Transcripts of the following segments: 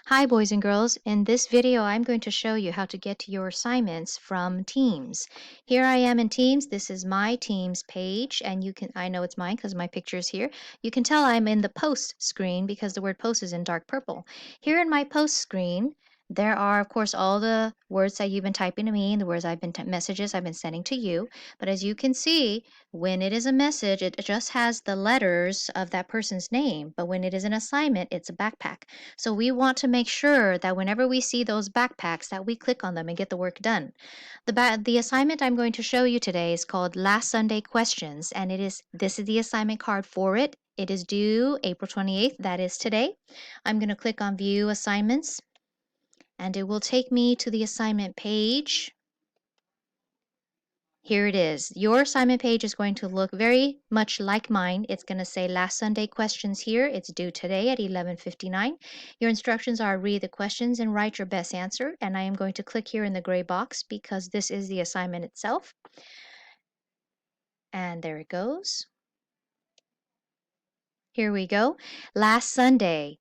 Hi, boys and girls. In this video, I'm going to show you how to get to your assignments from Teams. Here I am in Teams. This is my Teams page, and I know it's mine because my picture is here. You can tell I'm in the post screen because the word post is in dark purple. Here in my post screen, there are, of course, all the words that you've been typing to me and the words messages I've been sending to you. But as you can see, when it is a message, it just has the letters of that person's name. But when it is an assignment, it's a backpack. So we want to make sure that whenever we see those backpacks that we click on them and get the work done. The assignment I'm going to show you today is called Last Sunday Questions, and this is the assignment card for it. It is due April 28th, that is today. I'm going to click on View Assignments, and it will take me to the assignment page. Here it is. Your assignment page is going to look very much like mine. It's going to say Last Sunday Questions here. It's due today at 11:59. Your instructions are read the questions and write your best answer. And I am going to click here in the gray box because this is the assignment itself. And there it goes. Here we go. Last Sunday.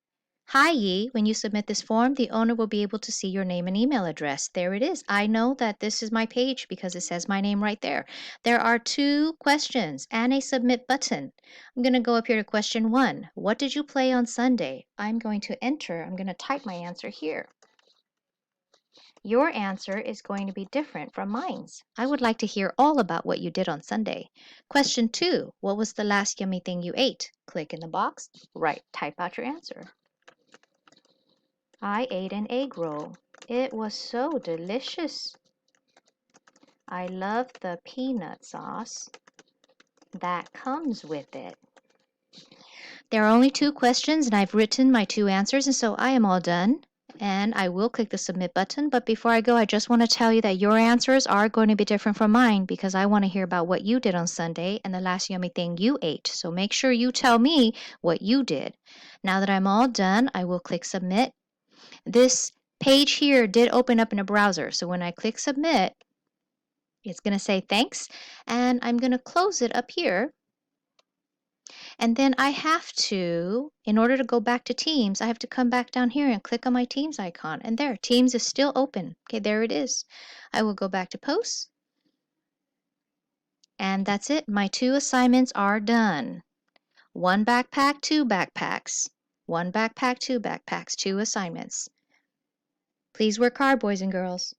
Hi, Yi. When you submit this form, the owner will be able to see your name and email address. There it is. I know that this is my page because it says my name right there. There are 2 questions and a submit button. I'm going to go up here to question 1. What did you play on Sunday? I'm going to type my answer here. Your answer is going to be different from mine's. I would like to hear all about what you did on Sunday. Question 2. What was the last yummy thing you ate? Click in the box. Type out your answer. I ate an egg roll. It was so delicious. I love the peanut sauce that comes with it. There are only 2 questions, and I've written my 2 answers, and so I am all done. And I will click the submit button, but before I go, I just want to tell you that your answers are going to be different from mine because I want to hear about what you did on Sunday and the last yummy thing you ate. So make sure you tell me what you did. Now that I'm all done, I will click submit. This page here did open up in a browser, so when I click submit, it's going to say thanks, and I'm going to close it up here. And then in order to go back to Teams, I have to come back down here and click on my Teams icon, and there, Teams is still open. Okay, there it is. I will go back to posts, and that's it. My 2 assignments are done. 1 backpack, 2 backpacks. 1 backpack, 2 backpacks, 2 assignments. Please work hard, boys and girls.